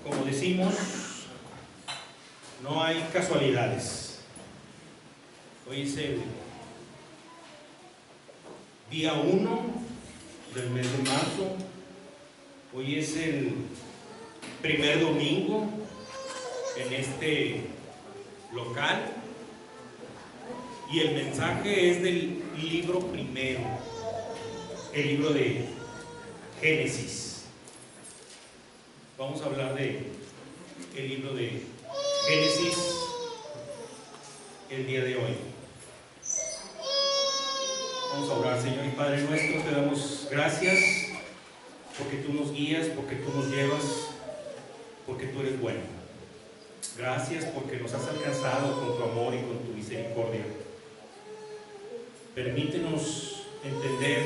Como decimos, no hay casualidades. Hoy es el día 1 del mes de marzo. Hoy es el primer domingo en este local. Y el mensaje es del libro primero, el libro de Génesis. Vamos a hablar del libro de Génesis el día de hoy. Vamos a orar. Señor y Padre nuestro, te damos gracias porque tú nos guías, porque tú nos llevas, porque tú eres bueno. Gracias porque nos has alcanzado con tu amor y con tu misericordia. Permítenos entender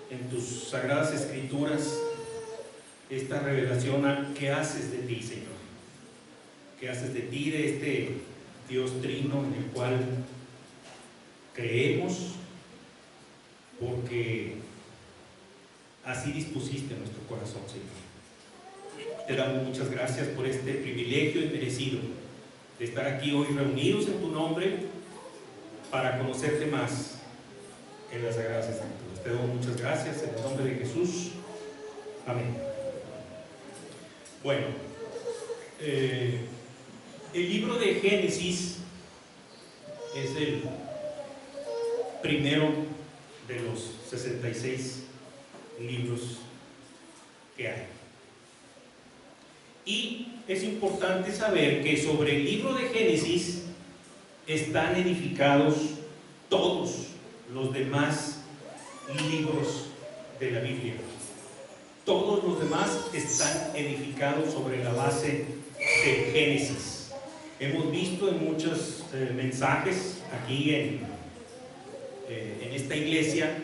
en tus sagradas escrituras esta revelación a qué haces de ti, Señor. Qué haces de ti, de este Dios trino en el cual creemos, porque así dispusiste nuestro corazón, Señor. Te damos muchas gracias por este privilegio inmerecido de estar aquí hoy reunidos en tu nombre para conocerte más en las Sagradas Escrituras. Te doy muchas gracias en el nombre de Jesús. Amén. Bueno, el libro de Génesis es el primero de los 66 libros que hay. Y es importante saber que sobre el libro de Génesis están edificados todos los demás libros de la Biblia. Todos los demás están edificados sobre la base de Génesis. Hemos visto en muchos mensajes aquí en esta iglesia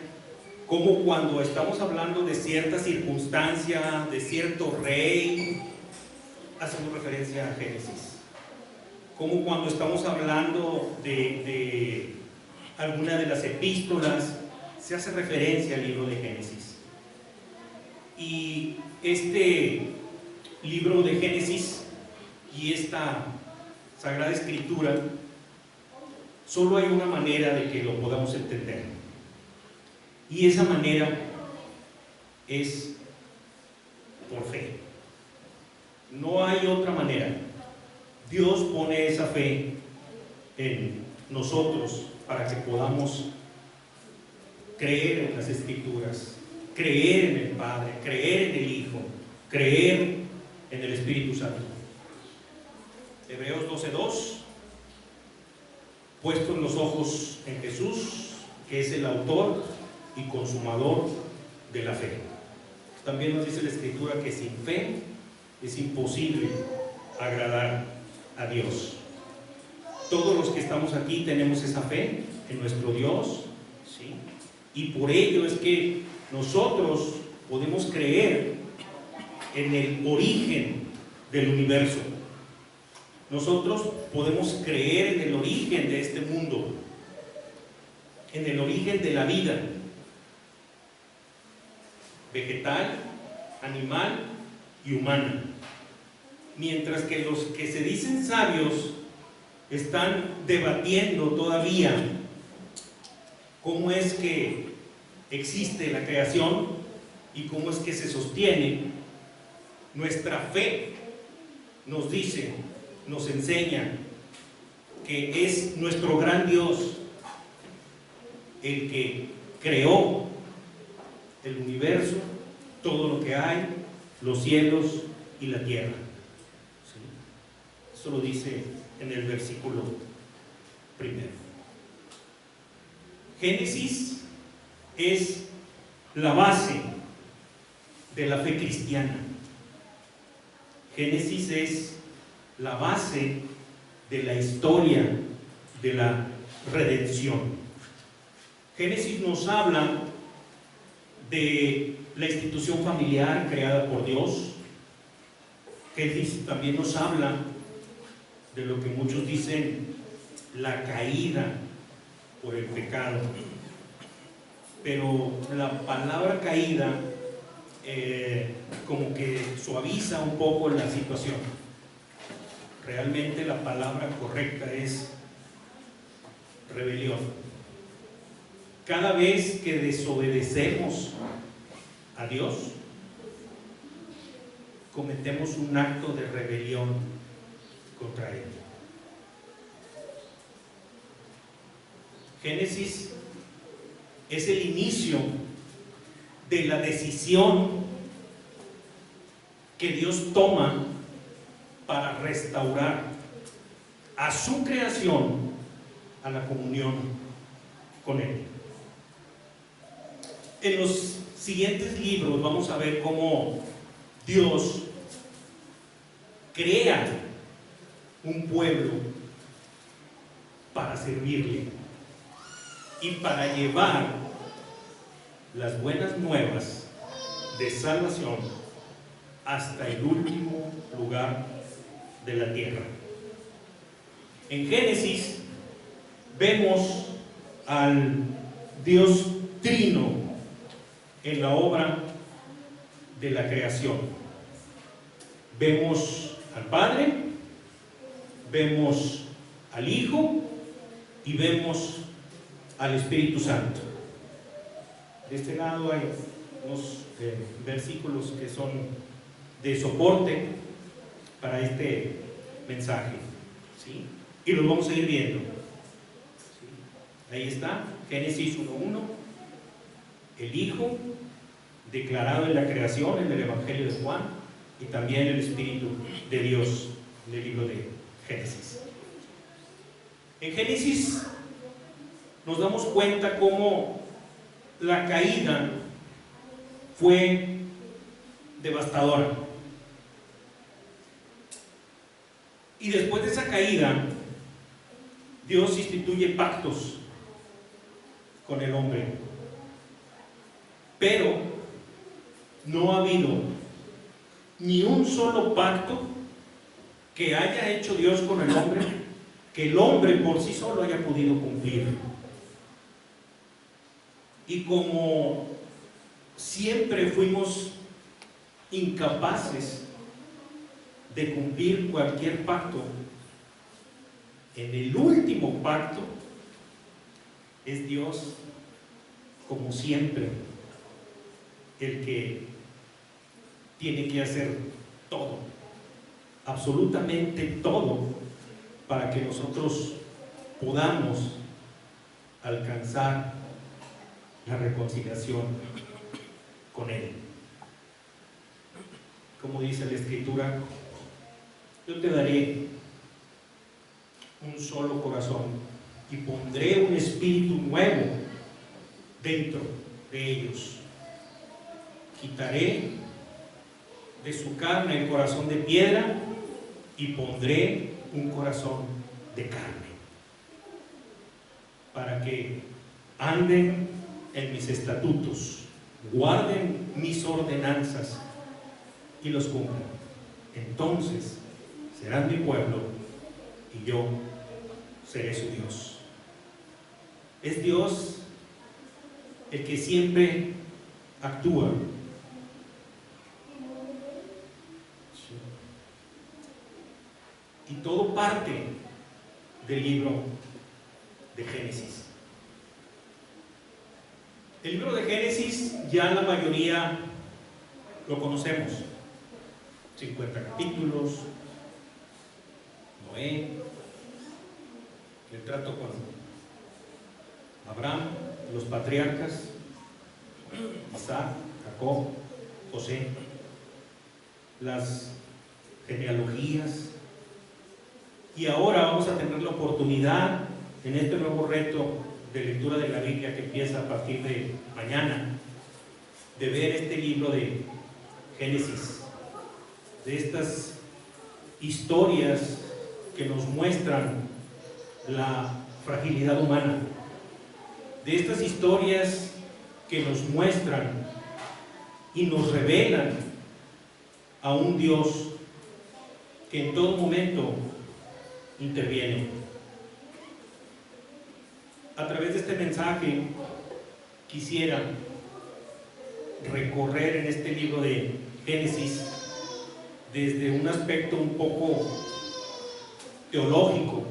cómo cuando estamos hablando de cierta circunstancia, de cierto rey, hacemos referencia a Génesis. Como cuando estamos hablando de alguna de las epístolas, se hace referencia al libro de Génesis. Y este libro de Génesis y esta Sagrada Escritura, solo hay una manera de que lo podamos entender. Y esa manera es por fe. No hay otra manera. Dios pone esa fe en nosotros para que podamos creer en las Escrituras, creer en el Padre, creer en el Hijo, creer en el Espíritu Santo. Hebreos 12:2, puestos los ojos en Jesús, que es el autor y consumador de la fe. También nos dice la Escritura que sin fe es imposible agradar a Dios. Todos los que estamos aquí tenemos esa fe en nuestro Dios, ¿sí? Y por ello es que nosotros podemos creer en el origen del universo. Nosotros podemos creer en el origen de este mundo, en el origen de la vida vegetal, animal y humana. Mientras que los que se dicen sabios están debatiendo todavía cómo es que existe la creación y cómo es que se sostiene, nuestra fe nos dice, nos enseña que es nuestro gran Dios el que creó el universo, todo lo que hay, los cielos y la tierra. ¿Sí? Eso lo dice en el versículo primero. Génesis es la base de la fe cristiana. Génesis es la base de la historia de la redención. Génesis nos habla de la institución familiar creada por Dios. Génesis también nos habla de lo que muchos dicen la caída por el pecado. Pero la palabra caída como que suaviza un poco la situación. Realmente la palabra correcta es rebelión. Cada vez que desobedecemos a Dios, cometemos un acto de rebelión contra Él. Génesis es el inicio de la decisión que Dios toma para restaurar a su creación a la comunión con Él. En los siguientes libros vamos a ver cómo Dios crea un pueblo para servirle y para llevar las buenas nuevas de salvación hasta el último lugar de la tierra. En Génesis vemos al Dios Trino en la obra de la creación. Vemos al Padre, vemos al Hijo y vemos al Espíritu Santo. De este lado hay unos versículos que son de soporte para este mensaje, ¿sí? Y los vamos a ir viendo, ¿sí? Ahí está, Génesis 1:1, el Hijo declarado en la creación, en el Evangelio de Juan, y también el Espíritu de Dios en el libro de Génesis. En Génesis nos damos cuenta cómo la caída fue devastadora. Y después de esa caída, Dios instituye pactos con el hombre. Pero no ha habido ni un solo pacto que haya hecho Dios con el hombre que el hombre por sí solo haya podido cumplir. Y como siempre fuimos incapaces de cumplir cualquier pacto, en el último pacto es Dios, como siempre, el que tiene que hacer todo, absolutamente todo, para que nosotros podamos alcanzar la reconciliación con Él. Como dice la Escritura, yo te daré un solo corazón y pondré un espíritu nuevo dentro de ellos. Quitaré de su carne el corazón de piedra y pondré un corazón de carne, para que anden en mis estatutos, guarden mis ordenanzas y los cumplan. Entonces serán mi pueblo y yo seré su Dios. Es Dios el que siempre actúa. Y todo parte del libro de Génesis. El libro de Génesis ya la mayoría lo conocemos. 50 capítulos, Noé, el trato con Abraham, los patriarcas, Isaac, Jacob, José, las genealogías. Y ahora vamos a tener la oportunidad en este nuevo reto de lectura de la Biblia que empieza a partir de mañana, de ver este libro de Génesis, de estas historias que nos muestran la fragilidad humana, de estas historias que nos muestran y nos revelan a un Dios que en todo momento interviene. A través de este mensaje quisiera recorrer en este libro de Génesis desde un aspecto un poco teológico,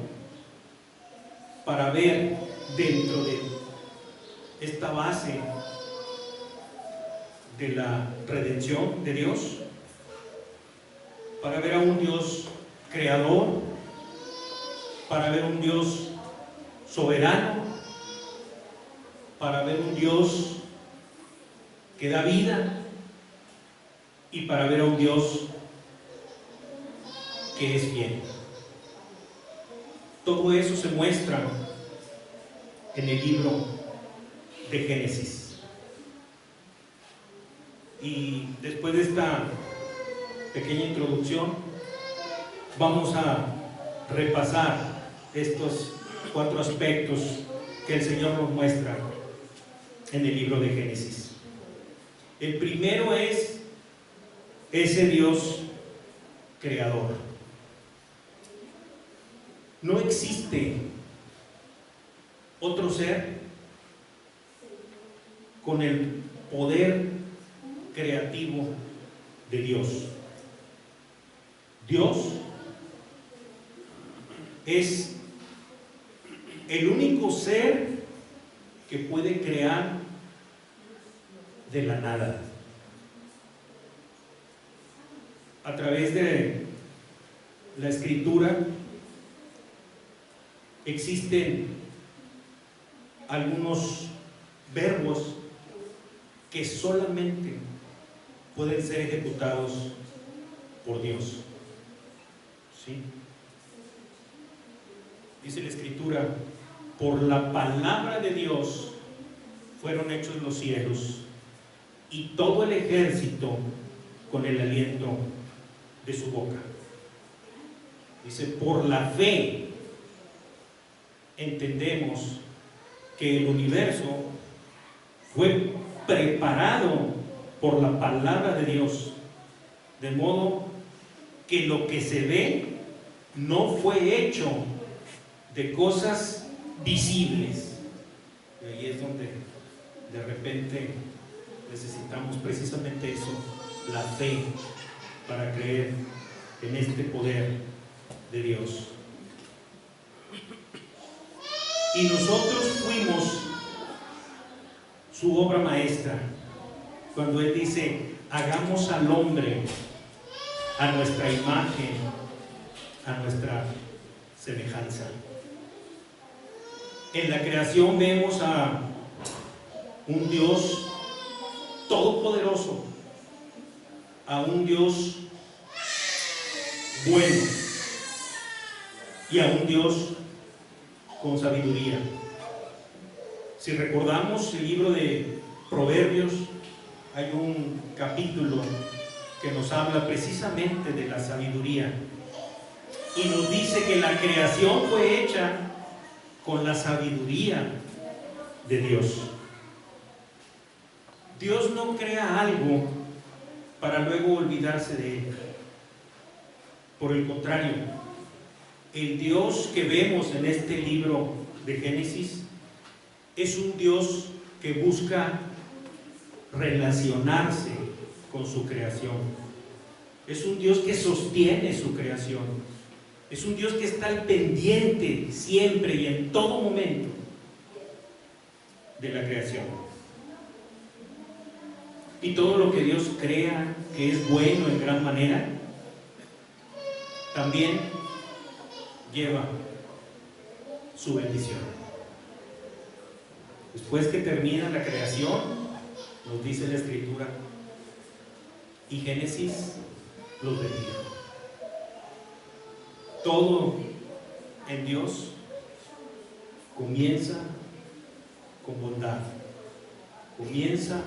para ver dentro de esta base de la redención de Dios, para ver a un Dios creador, para ver un Dios soberano, para ver un Dios que da vida, y para ver a un Dios que es fiel. Todo eso se muestra en el libro de Génesis. Y después de esta pequeña introducción, vamos a repasar estos 4 aspectos que el Señor nos muestra en el libro de Génesis. El primero es ese Dios creador. No existe otro ser con el poder creativo de Dios. Dios es el único ser que puede crear de la nada. A través de la Escritura existen algunos verbos que solamente pueden ser ejecutados por Dios. ¿Sí? Dice la Escritura: por la palabra de Dios fueron hechos los cielos, y todo el ejército con el aliento de su boca. Dice: por la fe entendemos que el universo fue preparado por la palabra de Dios, de modo que lo que se ve no fue hecho de cosas visibles. Y ahí es donde de repente necesitamos precisamente eso, la fe, para creer en este poder de Dios. Y nosotros fuimos su obra maestra cuando Él dice: hagamos al hombre a nuestra imagen, a nuestra semejanza. En la creación vemos a un Dios todopoderoso, a un Dios bueno y a un Dios con sabiduría. Si recordamos el libro de Proverbios, hay un capítulo que nos habla precisamente de la sabiduría y nos dice que la creación fue hecha con la sabiduría de Dios. Dios no crea algo para luego olvidarse de él. Por el contrario, el Dios que vemos en este libro de Génesis es un Dios que busca relacionarse con su creación. Es un Dios que sostiene su creación. Es un Dios que está al pendiente siempre y en todo momento de la creación. Y todo lo que Dios crea que es bueno en gran manera, también lleva su bendición. Después que termina la creación, nos dice la Escritura, y Génesis los bendijo. Todo en Dios comienza con bondad, comienza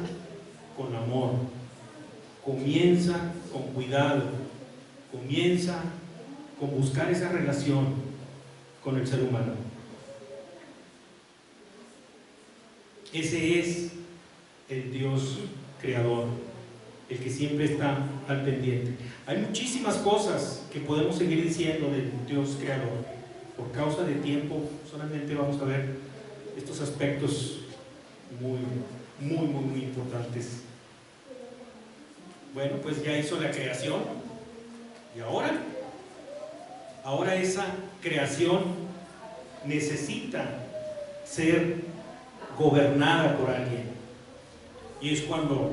con amor, comienza con cuidado, comienza con buscar esa relación con el ser humano. Ese es el Dios creador, el que siempre está al pendiente. Hay muchísimas cosas que podemos seguir diciendo del Dios creador. Por causa de tiempo, solamente vamos a ver estos aspectos muy importantes Bueno, pues ya hizo la creación. ¿Y ahora esa creación necesita ser gobernada por alguien. Y es cuando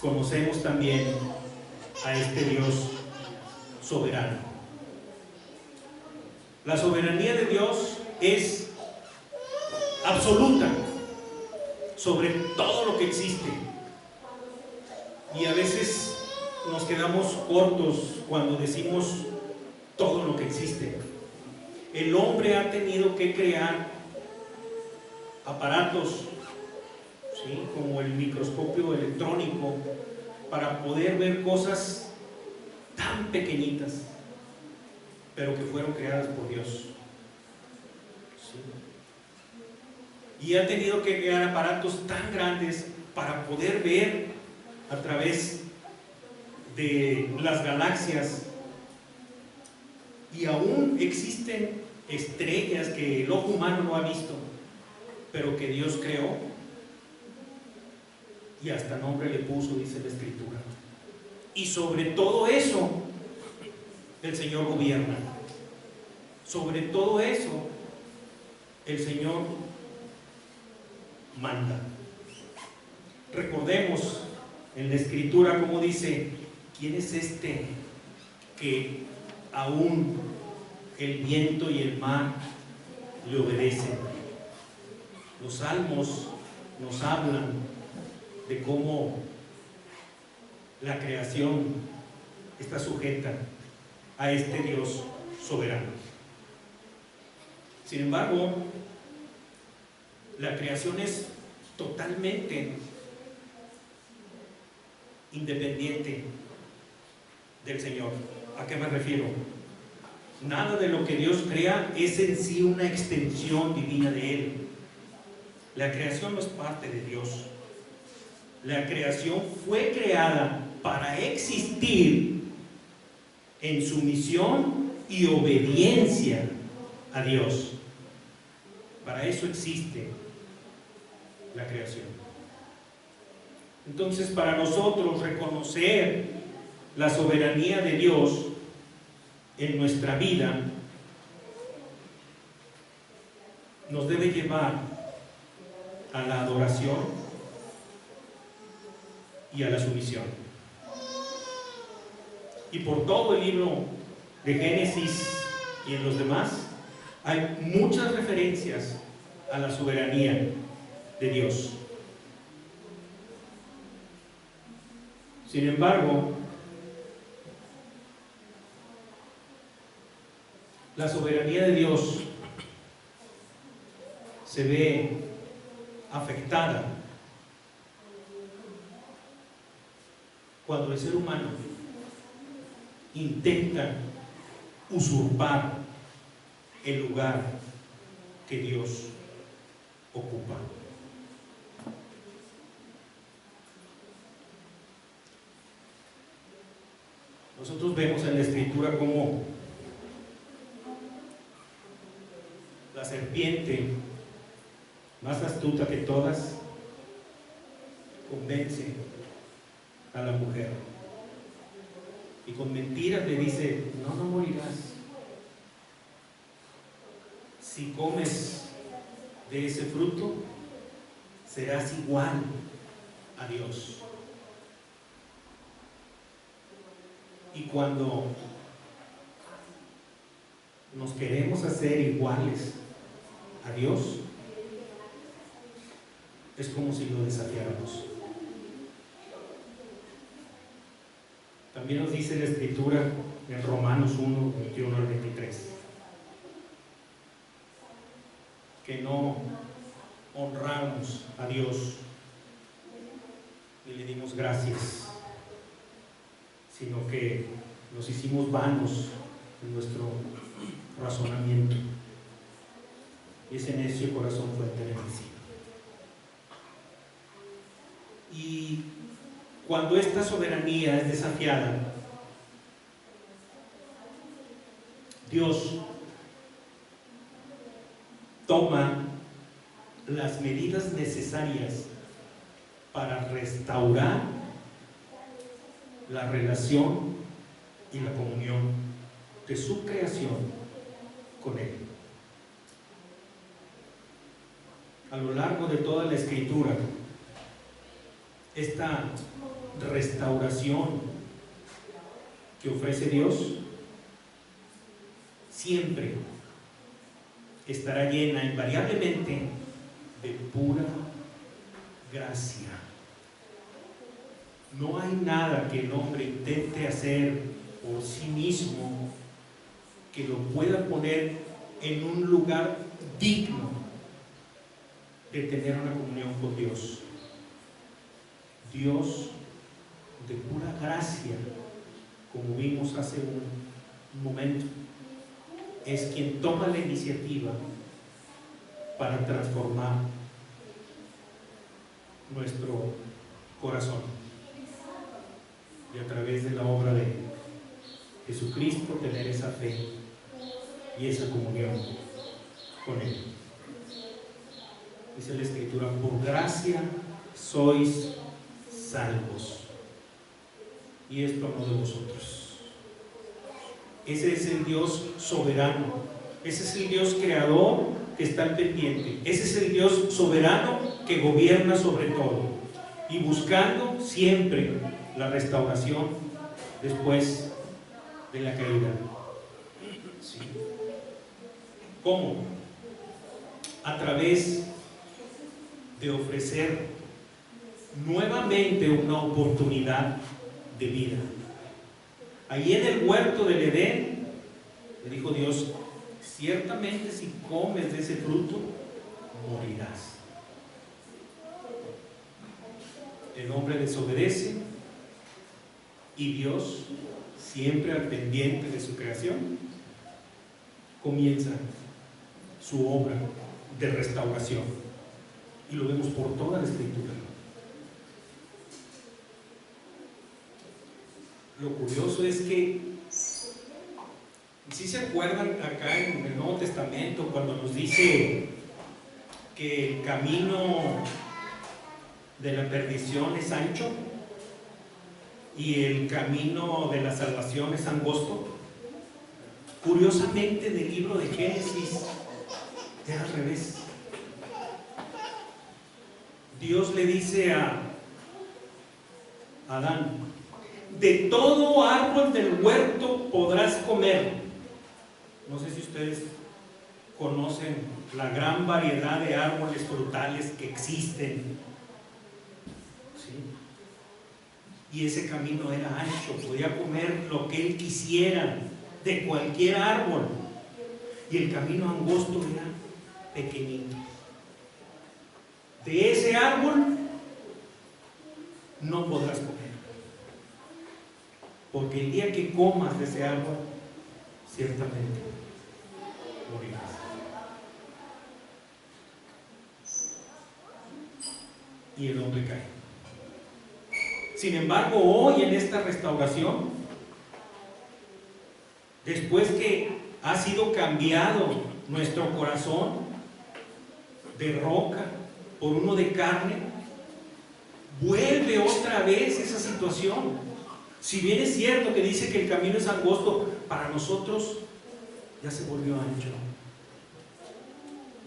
conocemos también a este Dios soberano. La soberanía de Dios es absoluta sobre todo lo que existe. Y a veces nos quedamos cortos cuando decimos todo lo que existe. El hombre ha tenido que crear aparatos, ¿sí?, como el microscopio electrónico, para poder ver cosas tan pequeñitas, pero que fueron creadas por Dios. ¿Sí? Y ha tenido que crear aparatos tan grandes para poder ver a través de las galaxias. Y aún existen estrellas que el ojo humano no ha visto, pero que Dios creó y hasta nombre le puso, dice la Escritura. Y sobre todo eso el Señor gobierna. Sobre todo eso el Señor manda. Recordemos en la Escritura como dice: ¿quién es este que aún el viento y el mar le obedecen? Los salmos nos hablan de cómo la creación está sujeta a este Dios soberano. Sin embargo, la creación es totalmente independiente del Señor. ¿A qué me refiero? Nada de lo que Dios crea es en sí una extensión divina de Él. La creación no es parte de Dios. La creación fue creada para existir en sumisión y obediencia a Dios. Para eso existe la creación. Entonces, para nosotros reconocer la soberanía de Dios en nuestra vida nos debe llevar a la adoración y a la sumisión. Y por todo el libro de Génesis y en los demás hay muchas referencias a la soberanía de Dios. Sin embargo, la soberanía de Dios se ve afectada cuando el ser humano intenta usurpar el lugar que Dios ocupa. Nosotros vemos en la Escritura cómo la serpiente, más astuta que todas, convence a la mujer y con mentiras le dice: no morirás. Si comes de ese fruto, serás igual a Dios. Y cuando nos queremos hacer iguales a Dios, es como si lo desafiáramos. También nos dice la Escritura en Romanos 1, 21 al 23, que no honramos a Dios y le dimos gracias, sino que nos hicimos vanos en nuestro razonamiento, y ese necio corazón fue entenebrecido. Y cuando esta soberanía es desafiada, Dios toma las medidas necesarias para restaurar la relación y la comunión de su creación con Él. A lo largo de toda la Escritura, esta restauración que ofrece Dios siempre estará llena invariablemente de pura gracia. No hay nada que el hombre intente hacer por sí mismo que lo pueda poner en un lugar digno de tener una comunión con Dios. Dios, de pura gracia, como vimos hace un momento, es quien toma la iniciativa para transformar nuestro corazón, y a través de la obra de Jesucristo tener esa fe y esa comunión con Él. Dice la Escritura: por gracia sois salvos, y esto no de vosotros. Ese es el Dios soberano, ese es el Dios creador que está al pendiente, ese es el Dios soberano que gobierna sobre todo y buscando siempre la restauración después de la caída. ¿Sí? ¿Cómo? A través de ofrecer nuevamente una oportunidad de vida. Allí en el huerto del Edén le dijo Dios: ciertamente si comes de ese fruto morirás. El hombre desobedece y Dios, siempre al pendiente de su creación, comienza su obra de restauración, y lo vemos por toda la Escritura. Lo curioso es que, si se acuerdan acá en el Nuevo Testamento, cuando nos dice que el camino de la perdición es ancho y el camino de la salvación es angosto, curiosamente en el libro de Génesis es al revés. Dios le dice a Adán: de todo árbol del huerto podrás comer. No sé si ustedes conocen la gran variedad de árboles frutales que existen, ¿sí? Y ese camino era ancho, podía comer lo que él quisiera de cualquier árbol, y el camino angosto era pequeñito. De ese árbol no podrás comer, porque el día que comas de ese árbol, ciertamente morirás. Y el hombre cae. Sin embargo, hoy en esta restauración, después que ha sido cambiado nuestro corazón de roca por uno de carne, vuelve otra vez esa situación. Si bien es cierto que dice que el camino es angosto, para nosotros ya se volvió ancho.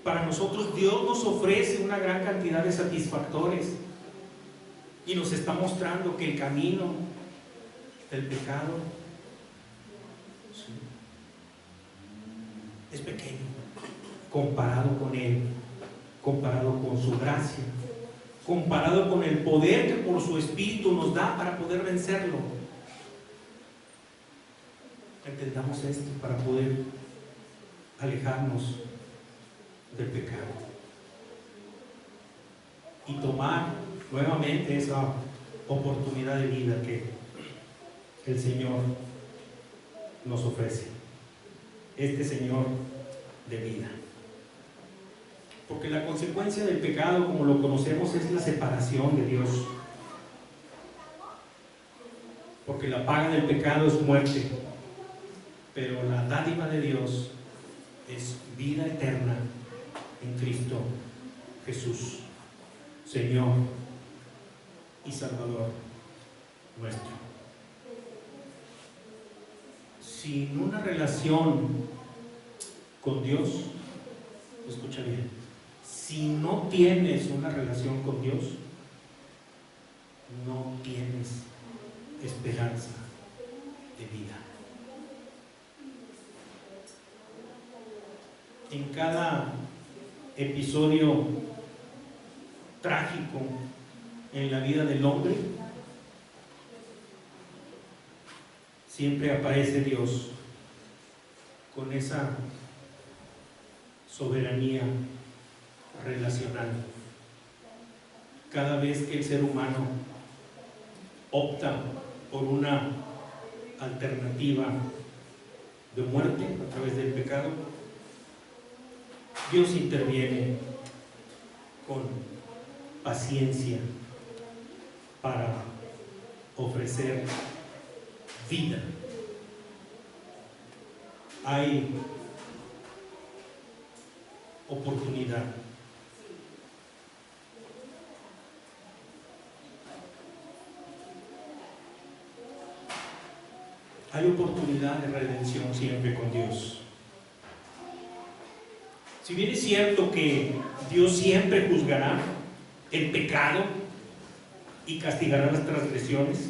Para nosotros Dios nos ofrece una gran cantidad de satisfactores y nos está mostrando que el camino del pecado, ¿sí?, es pequeño comparado con Él, comparado con su gracia, comparado con el poder que por su Espíritu nos da para poder vencerlo. Entendamos esto para poder alejarnos del pecado y tomar nuevamente esa oportunidad de vida que el Señor nos ofrece, este Señor de vida. Porque la consecuencia del pecado, como lo conocemos, es la separación de Dios. Porque la paga del pecado es muerte, pero la dádiva de Dios es vida eterna en Cristo Jesús, Señor y Salvador nuestro. sin una relación con Dios, escucha bien, si no tienes una relación con Dios, no tienes esperanza de vida. En cada episodio trágico en la vida del hombre, siempre aparece Dios con esa soberanía relacional. Cada vez que el ser humano opta por una alternativa de muerte a través del pecado, Dios interviene con paciencia para ofrecer vida. Hay oportunidad. Hay oportunidad de redención siempre con Dios. Si bien es cierto que Dios siempre juzgará el pecado y castigará las transgresiones,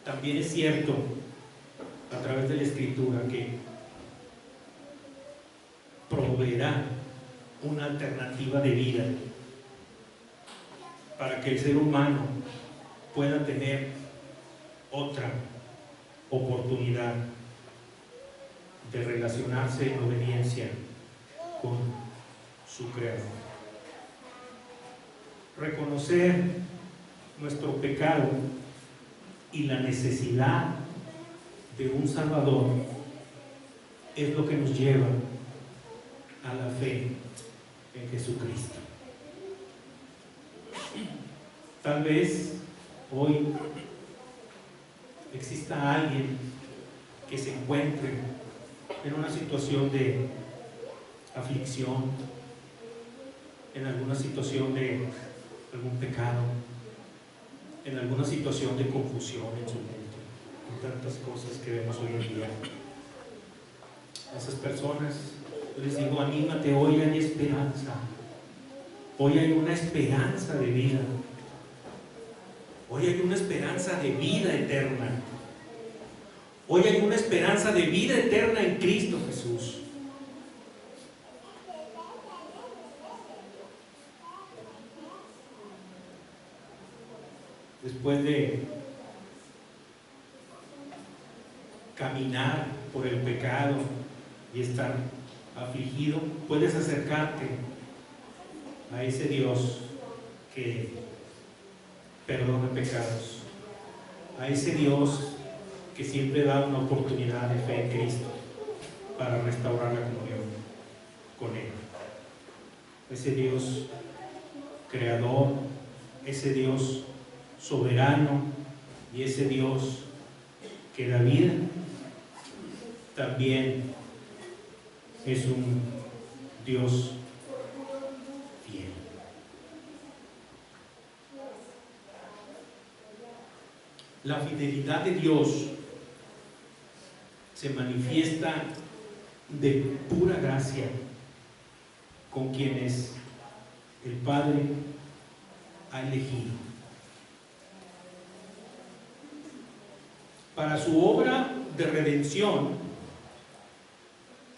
también es cierto a través de la Escritura que proveerá una alternativa de vida para que el ser humano pueda tener otra oportunidad de relacionarse en obediencia con su Creador. Reconocer nuestro pecado y la necesidad de un Salvador es lo que nos lleva a la fe en Jesucristo. Tal vez hoy exista alguien que se encuentre en una situación de aflicción, en alguna situación de algún pecado, en alguna situación de confusión en su mente, en tantas cosas que vemos hoy en día. A esas personas yo les digo: anímate, hoy hay esperanza, hoy hay una esperanza de vida, hoy hay una esperanza de vida eterna, hoy hay una esperanza de vida eterna en Cristo Jesús. Después de caminar por el pecado y estar afligido, puedes acercarte a ese Dios que perdona pecados, a ese Dios que siempre da una oportunidad de fe en Cristo para restaurar la comunión con Él. Ese Dios creador, ese Dios soberano y ese Dios que da vida, también es un Dios fiel. La fidelidad de Dios se manifiesta de pura gracia con quienes el Padre ha elegido. Para su obra de redención,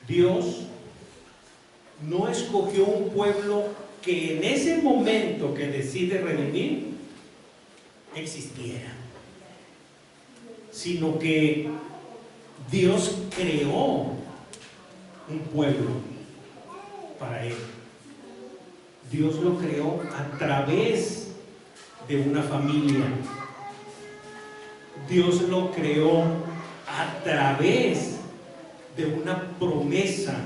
Dios no escogió un pueblo que en ese momento que decide redimir existiera, sino que Dios creó un pueblo para Él. Dios lo creó a través de una familia. Dios lo creó a través de una promesa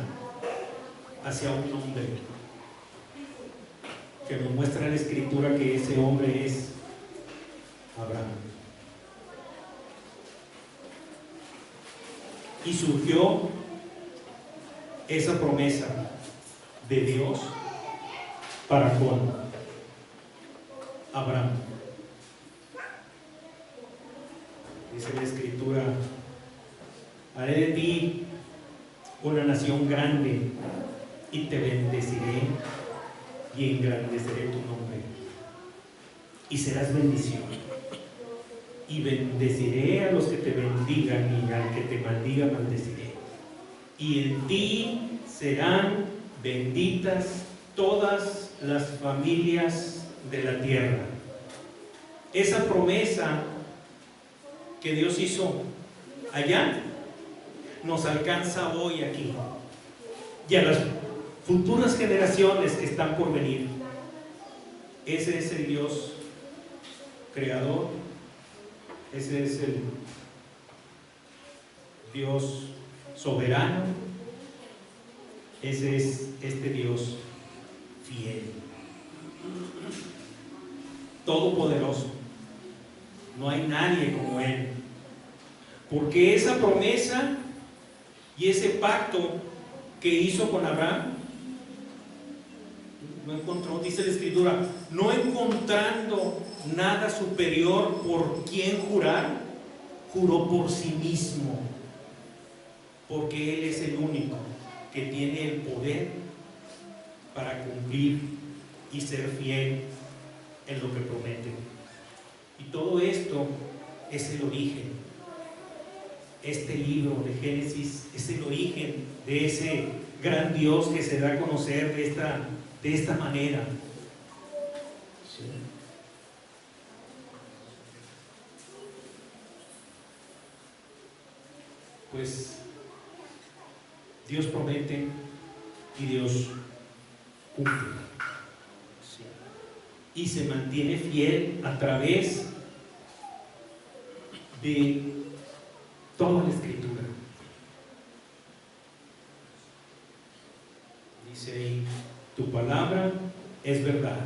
hacia un hombre, que nos muestra la Escritura que ese hombre es Abraham. Y surgió esa promesa de Dios para con Abraham. Dice la Escritura Haré de ti una nación grande y te bendeciré y engrandeceré tu nombre y serás bendición. Y bendeciré a los que te bendigan y al que te maldiga maldeciré. Y en ti serán benditas todas las familias de la tierra. Esa promesa que Dios hizo allá nos alcanza hoy aquí y a las futuras generaciones que están por venir. Ese es el Dios creador, ese es el Dios soberano, ese es este Dios fiel, todopoderoso. No hay nadie como Él, porque esa promesa y ese pacto que hizo con Abraham, no encontró, dice la Escritura, no encontrando nada superior por quien jurar, juró por sí mismo, porque Él es el único que tiene el poder para cumplir y ser fiel en lo que promete. Y todo esto es el origen. Este libro de Génesis es el origen de ese gran Dios que se da a conocer de esta manera. ¿Sí? Pues Dios promete y Dios cumple. ¿Sí? Y se mantiene fiel a través de toda la Escritura. Dice ahí, tu palabra es verdad.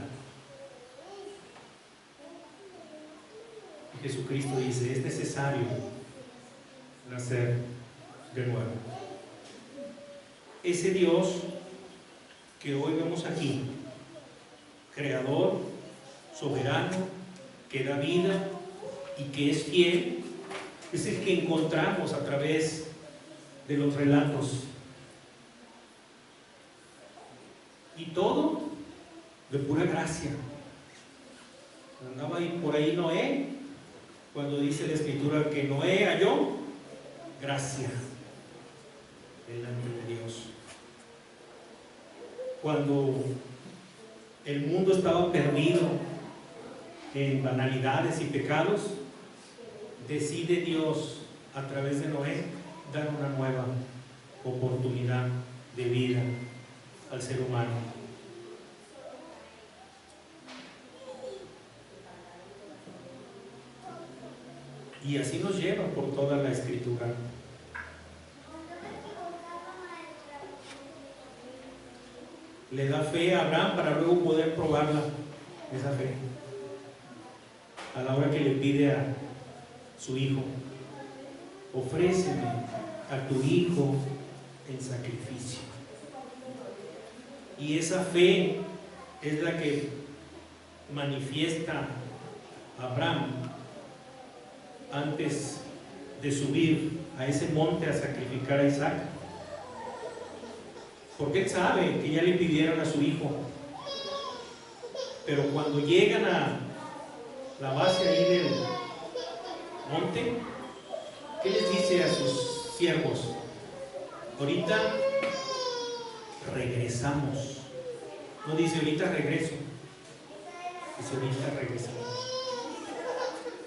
Y Jesucristo dice, es necesario nacer de nuevo. Ese Dios que hoy vemos aquí, creador, soberano, que da vida y que es fiel, es el que encontramos a través de los relatos. Y todo de pura gracia. Andaba por ahí Noé, cuando dice la Escritura que Noé halló gracia delante de Dios. Cuando el mundo estaba perdido en banalidades y pecados, decide Dios a través de Noé dar una nueva oportunidad de vida al ser humano. Y así nos lleva por toda la Escritura. Le da fe a Abraham para luego poder probarla, esa fe, a la hora que le pide a su hijo, ofréceme a tu hijo en sacrificio. Y esa fe es la que manifiesta Abraham antes de subir a ese monte a sacrificar a Isaac, porque él sabe que ya le pidieron a su hijo, pero cuando llegan a la base ahí del monte, ¿qué les dice a sus siervos? Ahorita regresamos. No dice ahorita regreso, dice ahorita regresamos.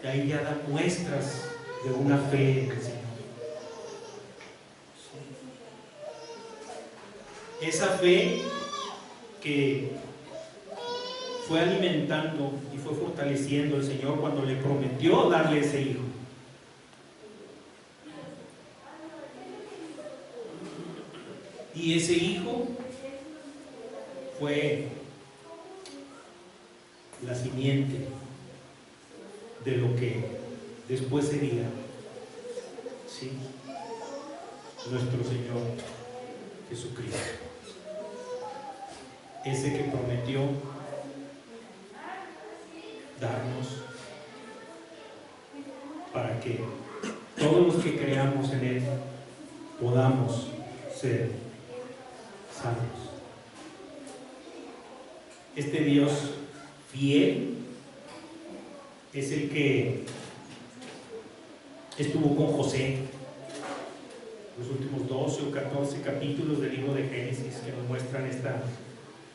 Y ahí ya da muestras de una fe en el Señor. Esa fe que fue alimentando y fue fortaleciendo el Señor cuando le prometió darle ese hijo. Y ese hijo fue la simiente de lo que después sería, ¿sí?, nuestro Señor Jesucristo. Ese que prometió darnos para que todos los que creamos en Él podamos ser salvos. Este Dios fiel es el que estuvo con José los últimos 12 o 14 capítulos del libro de Génesis, que nos muestran esta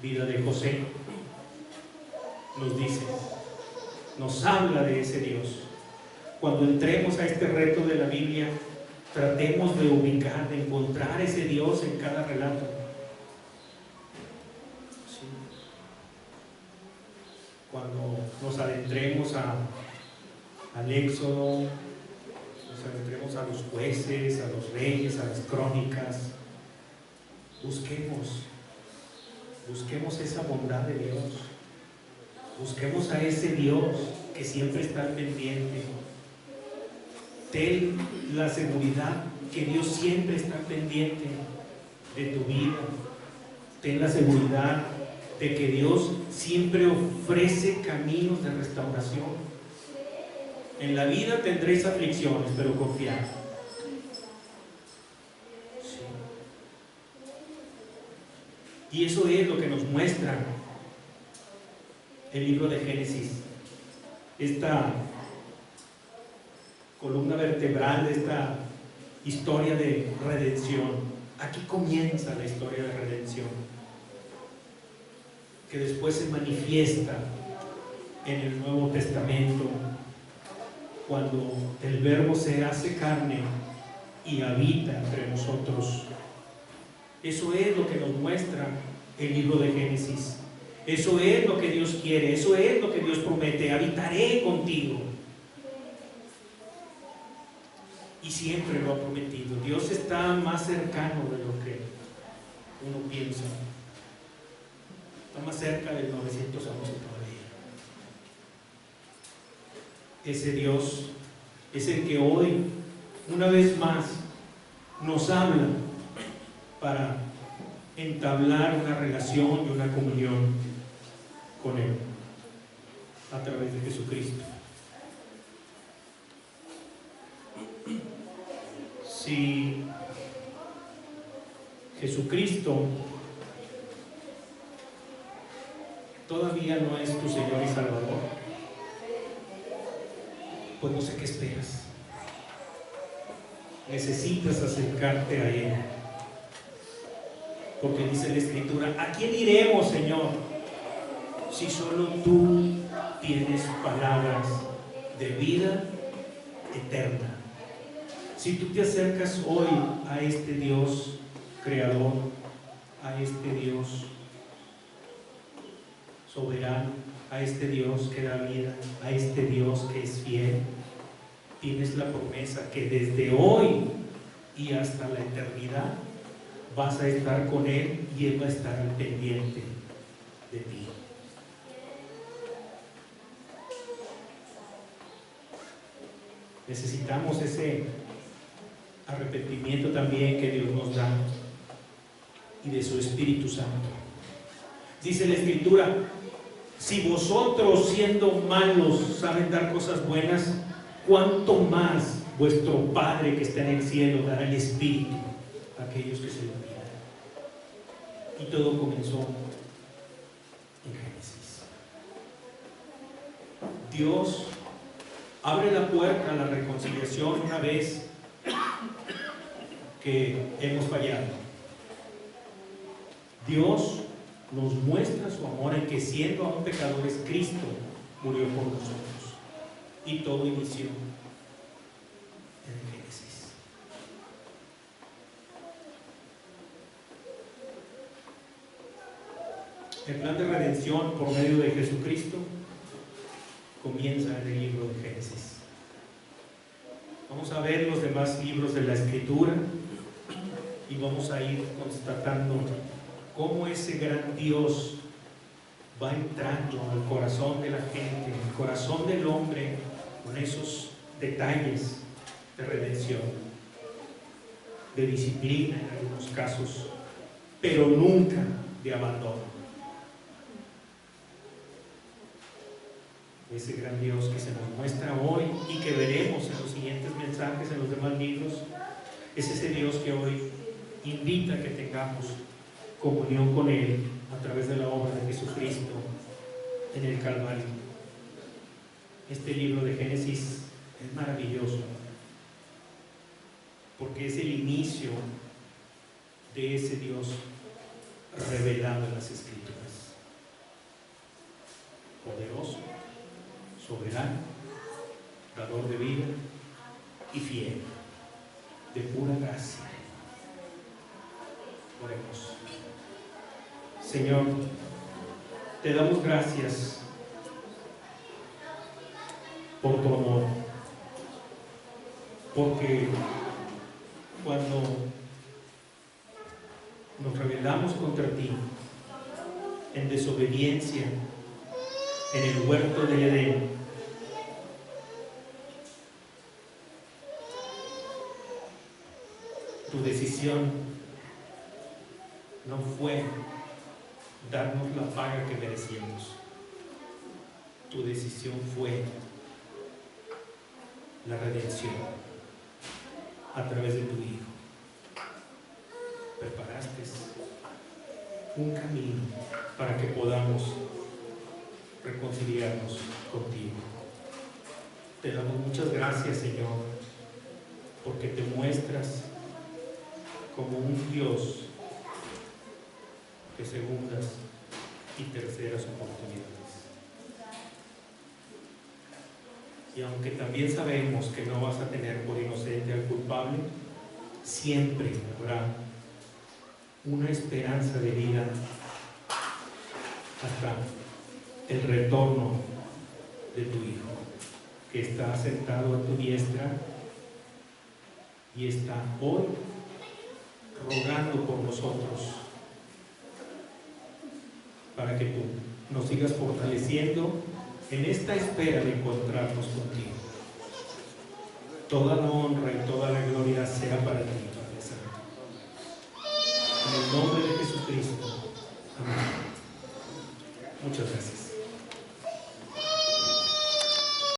vida de José. Nos dice, nos habla de ese Dios. Cuando entremos a este reto de la Biblia, tratemos de ubicar, de encontrar ese Dios en cada relato. Sí. Cuando nos adentremos al Éxodo, nos adentremos a los jueces, a los reyes, a las crónicas, busquemos esa bondad de Dios, busquemos a ese Dios que siempre está al pendiente. Ten la seguridad que Dios siempre está pendiente de tu vida. Ten la seguridad de que Dios siempre ofrece caminos de restauración. En la vida tendréis aflicciones, pero confiad. Sí. Y eso es lo que nos muestra el libro de Génesis. Esta columna vertebral de esta historia de redención. Aquí comienza la historia de redención, que después se manifiesta en el Nuevo Testamento, cuando el Verbo se hace carne y habita entre nosotros. Eso es lo que nos muestra el libro de Génesis. Eso es lo que Dios quiere, eso es lo que Dios promete: habitaré contigo. Y siempre lo ha prometido. Dios está más cercano de lo que uno piensa. Está más cerca del 911 todavía. Ese Dios es el que hoy, una vez más, nos habla para entablar una relación y una comunión con Él a través de Jesucristo. Si Jesucristo todavía no es tu Señor y Salvador, pues no sé qué esperas. Necesitas acercarte a Él, porque dice la Escritura: ¿a quién iremos, Señor, si solo tú tienes palabras de vida eterna? Si tú te acercas hoy a este Dios creador, a este Dios soberano, a este Dios que da vida, a este Dios que es fiel, tienes la promesa que desde hoy y hasta la eternidad vas a estar con Él y Él va a estar al pendiente de ti. Necesitamos ese arrepentimiento también que Dios nos da, y de su Espíritu Santo. Dice la Escritura: si vosotros, siendo malos, saben dar cosas buenas, ¿cuánto más vuestro Padre que está en el cielo dará el Espíritu a aquellos que se lo pidan? Y todo comenzó en Génesis. Dios abre la puerta a la reconciliación una vez que hemos fallado. Dios nos muestra su amor en que, siendo aún pecadores, Cristo murió por nosotros. Y todo inició en Génesis. El plan de redención por medio de Jesucristo comienza en el libro de Génesis. Vamos a ver los demás libros de la Escritura y vamos a ir constatando cómo ese gran Dios va entrando al corazón de la gente, al corazón del hombre, con esos detalles de redención, de disciplina en algunos casos, pero nunca de abandono. Ese gran Dios que se nos muestra hoy y que veremos en los siguientes mensajes, en los demás libros, Es ese Dios que hoy invita a que tengamos comunión con Él a través de la obra de Jesucristo en el Calvario. Este libro de Génesis es maravilloso porque es el inicio de ese Dios revelado en las Escrituras. Poderoso, soberano, dador de vida y fiel, de pura gracia. Oremos. Señor, te damos gracias por tu amor, porque cuando nos rebelamos contra ti en desobediencia en el huerto del Edén, tu decisión no fue darnos la paga que merecíamos. Tu decisión fue la redención a través de tu Hijo. Preparaste un camino para que podamos reconciliarnos contigo. Te damos muchas gracias, Señor, porque te muestras como un Dios de segundas y terceras oportunidades. Y aunque también sabemos que no vas a tener por inocente al culpable, siempre habrá una esperanza de vida hasta el retorno de tu Hijo, que está sentado a tu diestra y está hoy rogando por nosotros para que tú nos sigas fortaleciendo en esta espera de encontrarnos contigo. Toda la honra y toda la gloria sea para ti, Padre Santo. En el nombre de Jesucristo. Amén. Muchas gracias.